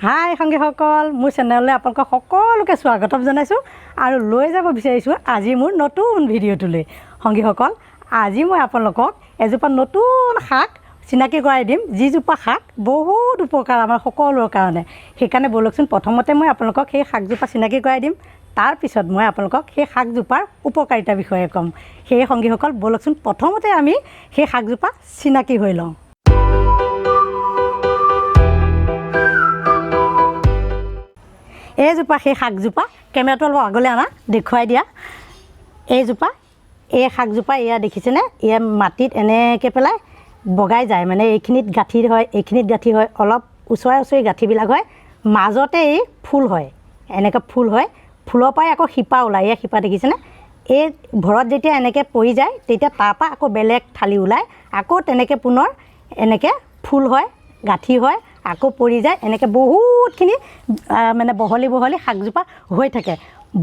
হাই সংগীসকল, মোৰ চেনেললৈ আপোনালোকক সকলোকে স্বাগতম জনাইছোঁ আৰু লৈ যাব বিচাৰিছোঁ আজি মোৰ নতুন ভিডিঅ'টোলৈ। সংগীসকল, আজি মই আপোনালোকক এজোপা নতুন শাক চিনাকি কৰাই দিম, যিজোপা শাক বহুত উপকাৰ আমাৰ সকলোৰে কাৰণে। সেইকাৰণে ব'লকচোন প্ৰথমতে মই আপোনালোকক সেই শাকজোপা চিনাকি কৰাই দিম, তাৰপিছত মই আপোনালোকক সেই শাকজোপাৰ উপকাৰিতাৰ বিষয়ে ক'ম। সেয়ে সংগীসকল ব'লকচোন প্ৰথমতে আমি সেই শাকজোপা চিনাকি হৈ লওঁ। এইজোপা সেই শাকজোপা, কেমেৰাটো অলপ আগলৈ আনা, দেখুৱাই দিয়া। এই শাকজোপা এয়া দেখিছেনে, এয়া মাটিত এনেকৈ পেলাই বগাই যায়, মানে এইখিনিত গাঁঠি হয়, এইখিনিত গাঁঠি হয়, অলপ ওচৰে ওচৰি গাঁঠিবিলাক হয়, মাজতে এই ফুল হয়, এনেকৈ ফুল হয়, ফুলৰ পৰাই আকৌ শিপা ওলায়। এয়া শিপা দেখিছেনে, এই ভৰত যেতিয়া এনেকৈ পৰি যায় তেতিয়া তাৰপৰা আকৌ বেলেগ ঠালি ওলায়, আকৌ তেনেকৈ পুনৰ এনেকৈ ফুল হয়, গাঁঠি হয়, আকৌ পৰি যায়, এনেকৈ বহুতখিনি মানে বহলি বহলি শাকজোপা হৈ থাকে।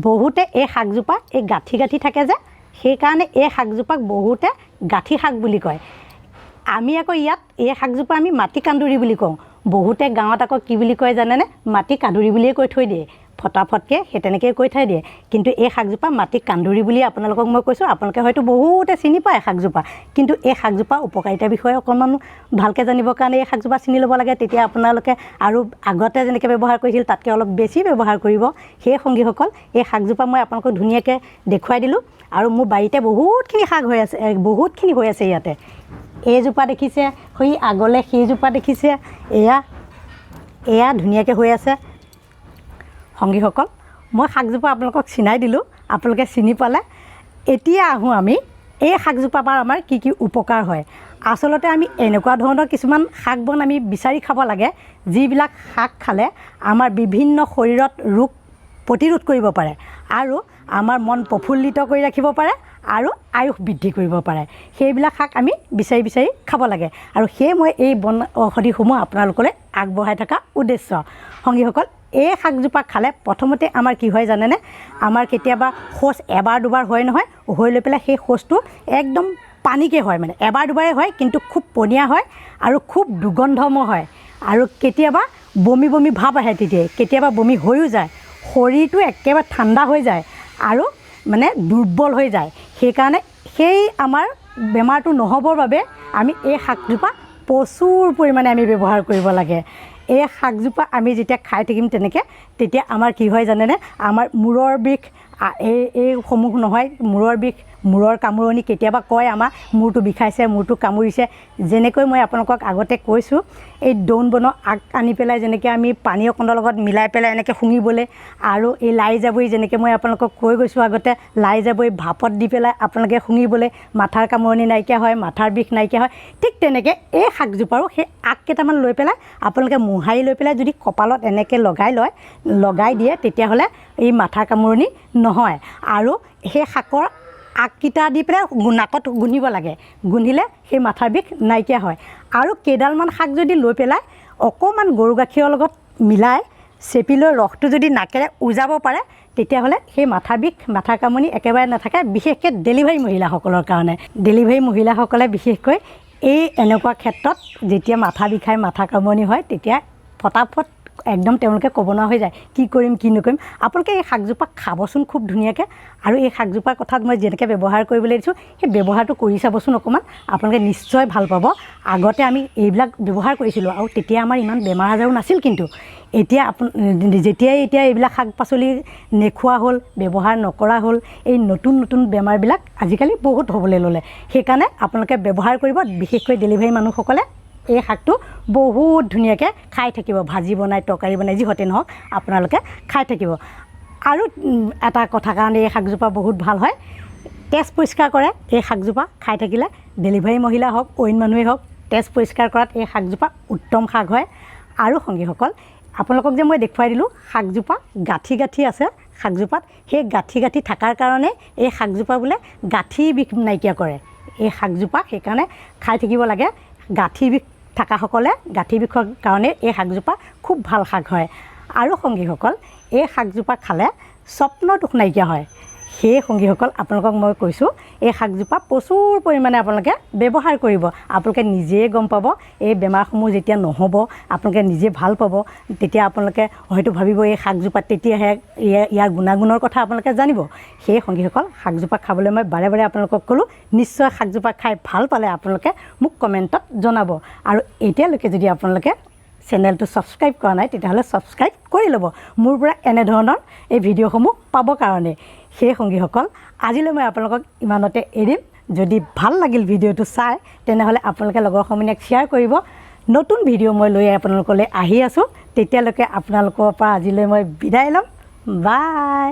বহুতে এই শাকজোপা এই গাঁঠি গাঁঠি থাকে যে, সেইকাৰণে এই শাকজোপাক বহুতে গাঁঠি শাক বুলি কয়। আমি আকৌ ইয়াত এই শাকজোপা আমি মাটি কান্দুৰি বুলি কওঁ। বহুতে গাঁৱত আকৌ কি বুলি কয় জানেনে, মাটি কান্দুৰি বুলিয়ে কৈ থৈ দিয়ে, ফটাফটকৈ সেই তেনেকৈ কৈ থৈ দিয়ে। কিন্তু এই শাকজোপা মাটি কান্দুৰি বুলি আপোনালোকক মই কৈছোঁ। আপোনালোকে হয়তো বহুতে চিনি পায় শাকজোপা, কিন্তু এই শাকজোপা উপকাৰিতাৰ বিষয়ে অকণমান ভালকৈ জানিবৰ কাৰণে এই শাকজোপা চিনি ল'ব লাগে। তেতিয়া আপোনালোকে আৰু আগতে যেনেকৈ ব্যৱহাৰ কৰিছিল তাতকৈ অলপ বেছি ব্যৱহাৰ কৰিব। সেই সংগীসকল, এই শাকজোপা মই আপোনালোকক ধুনীয়াকৈ দেখুৱাই দিলোঁ, আৰু মোৰ বাৰীতে বহুতখিনি শাক হৈ আছে, বহুতখিনি হৈ আছে ইয়াতে। এইজোপা দেখিছে, সেই আগলৈ সেইজোপা দেখিছে, এয়া ধুনীয়াকৈ হৈ আছে। সংগীসকল, মই শাকজোপা আপোনালোকক চিনাই দিলোঁ, আপোনালোকে চিনি পালে। এতিয়া আহোঁ আমি এই শাকজোপাৰ পৰা আমাৰ কি কি উপকাৰ হয়। আচলতে আমি এনেকুৱা ধৰণৰ কিছুমান শাক বন আমি বিচাৰি খাব লাগে, যিবিলাক শাক খালে আমাৰ বিভিন্ন শৰীৰত ৰোগ প্ৰতিৰোধ কৰিব পাৰে আৰু আমাৰ মন প্ৰফুল্লিত কৰি ৰাখিব পাৰে আৰু আয়ুস বৃদ্ধি কৰিব পাৰে। সেইবিলাক শাক আমি বিচাৰি বিচাৰি খাব লাগে, আৰু সেয়ে মই এই বন ঔষধিসমূহ আপোনালোকলৈ আগবঢ়াই থকা উদ্দেশ্য। সংগীসকল, এই শাকজোপা খালে প্ৰথমতে আমাৰ কি হয় জানেনে, আমাৰ কেতিয়াবা শৌচ এবাৰ দুবাৰ হয় নহয়, হৈ লৈ পেলাই সেই শৌচটো একদম পানীকৈ হয়, মানে এবাৰ দুবাৰেই হয়, কিন্তু খুব পনীয়া হয় আৰু খুব দুৰ্গন্ধময় হয়, আৰু কেতিয়াবা বমি বমি ভাৱ আহে, তেতিয়াই কেতিয়াবা বমি হৈও যায়, শৰীৰটো একেবাৰে ঠাণ্ডা হৈ যায় আৰু মানে দুৰ্বল হৈ যায়। সেইকাৰণে সেই আমাৰ বেমাৰটো নহ'বৰ বাবে আমি এই শাকজোপা প্ৰচুৰ পৰিমাণে আমি ব্যৱহাৰ কৰিব লাগে। এই শাকজোপা আমি যেতিয়া খাই থাকিম তেনেকৈ, তেতিয়া আমাৰ কি হয় জানেনে, আমাৰ মূৰৰ বিষ এইসমূহ নহয়, মূৰৰ বিষ, মূৰৰ কামোৰণি, কেতিয়াবা কয় আমাৰ মূৰটো বিষাইছে, মূৰটো কামুৰিছে। যেনেকৈ মই আপোনালোকক আগতে কৈছোঁ, এই দৌন বনৰ আগ আনি পেলাই যেনেকৈ আমি পানী অকণৰ লগত মিলাই পেলাই এনেকৈ শুঙিবলৈ, আৰু এই লাই জাবৰি যেনেকৈ মই আপোনালোকক কৈ গৈছোঁ আগতে, লাই জাবৰি ভাপত দি পেলাই আপোনালোকে শুঙিবলৈ মাথাৰ কামোৰণি নাইকিয়া হয়, মাথাৰ বিষ নাইকিয়া হয়। ঠিক তেনেকৈ এই শাকজোপাৰো সেই আগ কেইটামান লৈ পেলাই আপোনালোকে মোহাৰি লৈ পেলাই যদি কপালত এনেকৈ লগাই দিয়ে, তেতিয়াহ'লে এই মাথাৰ কামোৰণি নহয়। আৰু সেই শাকৰ আগকেইটা দি পেলাই নাকত গোন্ধিব লাগে, গোন্ধিলে সেই মাথাৰ বিষ নাইকিয়া হয়। আৰু কেইডালমান শাক যদি লৈ পেলাই অকণমান গৰু গাখীৰৰ লগত মিলাই চেপি লৈ ৰসটো যদি নাকেৰে উজাব পাৰে, তেতিয়াহ'লে সেই মাথাৰ বিষ, মাথাৰ কামোৰণি একেবাৰে নাথাকে। বিশেষকৈ ডেলিভাৰী মহিলাসকলৰ কাৰণে, ডেলিভাৰী মহিলাসকলে বিশেষকৈ এই এনেকুৱা ক্ষেত্ৰত যেতিয়া মাথা বিষাই, মাথা কামোৰণি হয়, তেতিয়া ফটাফট একদম তেওঁলোকে ক'ব নোৱাৰা হৈ যায়, কি কৰিম কি নকৰিম। আপোনালোকে এই শাকজোপা খাবচোন খুব ধুনীয়াকৈ, আৰু এই শাকজোপাৰ কথাত মই যেনেকৈ ব্যৱহাৰ কৰিবলৈ দিছোঁ সেই ব্যৱহাৰটো কৰি চাবচোন অকণমান, আপোনালোকে নিশ্চয় ভাল পাব। আগতে আমি এইবিলাক ব্যৱহাৰ কৰিছিলোঁ, আৰু তেতিয়া আমাৰ ইমান বেমাৰ আজাৰো নাছিল। কিন্তু এতিয়া যেতিয়াই এইবিলাক শাক পাচলি নেখোৱা হ'ল, ব্যৱহাৰ নকৰা হ'ল, এই নতুন নতুন বেমাৰবিলাক আজিকালি বহুত হ'বলৈ ল'লে। সেইকাৰণে আপোনালোকে ব্যৱহাৰ কৰিব, বিশেষকৈ ডেলিভাৰী মানুহসকলে এই শাকটো বহুত ধুনীয়াকৈ খাই থাকিব, ভাজি বনাই, তৰকাৰী বনাই, যিহতে নহওক আপোনালোকে খাই থাকিব। আৰু এটা কথা কাৰণে এই শাকজোপা বহুত ভাল হয়, তেজ পৰিষ্কাৰ কৰে। এই শাকজোপা খাই থাকিলে ডেলিভাৰী মহিলা হওক, অইন মানুহেই হওক, তেজ পৰিষ্কাৰ কৰাত এই শাকজোপা উত্তম শাক হয়। আৰু সংগীসকল, আপোনালোকক যে মই দেখুৱাই দিলোঁ শাকজোপা গাঁঠি গাঁঠি আছে শাকজোপাত, সেই গাঁঠি গাঁঠি থকাৰ কাৰণে এই শাকজোপা বোলে গাঁঠি বিষ নাইকিয়া কৰে এই শাকজোপা। সেইকাৰণে খাই থাকিব লাগে। গাঁঠি বিষ থকাসকলে গাঁঠি বিষৰ কাৰণে এই শাকজোপা খুব ভাল শাক হয়। আৰু সংগীসকল, এই শাকজোপা খালে স্বপ্নৰ দুখ নাইকিয়া হয়। সেই সংগীসকল আপোনালোকক মই কৈছোঁ এই শাকজোপা প্ৰচুৰ পৰিমাণে আপোনালোকে ব্যৱহাৰ কৰিব আপোনালোকে নিজেই গম পাব এই বেমাৰসমূহ যেতিয়া নহ'ব আপোনালোকে নিজে ভাল পাব তেতিয়া আপোনালোকে হয়তো ভাবিব এই শাকজোপাত তেতিয়াহে ইয়াৰ গুণাগুণৰ কথা আপোনালোকে জানিব সেই সংগীসকল শাকজোপা খাবলৈ মই বাৰে বাৰে আপোনালোকক ক'লোঁ নিশ্চয় শাকজোপা খাই ভাল পালে আপোনালোকে মোক কমেণ্টত জনাব আৰু এতিয়ালৈকে যদি আপোনালোকে চেনেলটো ছাবস্ক্ৰাইব কৰা নাই তেতিয়াহ'লে ছাবস্ক্ৰাইব কৰি ল'ব মোৰ পৰা এনেধৰণৰ এই ভিডিঅ'সমূহ পাবৰ কাৰণে সেই সংগীসকল আজিলৈ মই আপোনালোকক ইমানতে এৰিম যদি ভাল লাগিল ভিডিঅ'টো চাই তেনেহ'লে আপোনালোকে লগৰ সমনীয়াক শ্বেয়াৰ কৰিব নতুন ভিডিঅ' মই লৈ আপোনালোকলৈ আহি আছোঁ তেতিয়ালৈকে আপোনালোকৰ পৰা আজিলৈ মই বিদায় ল'ম বাই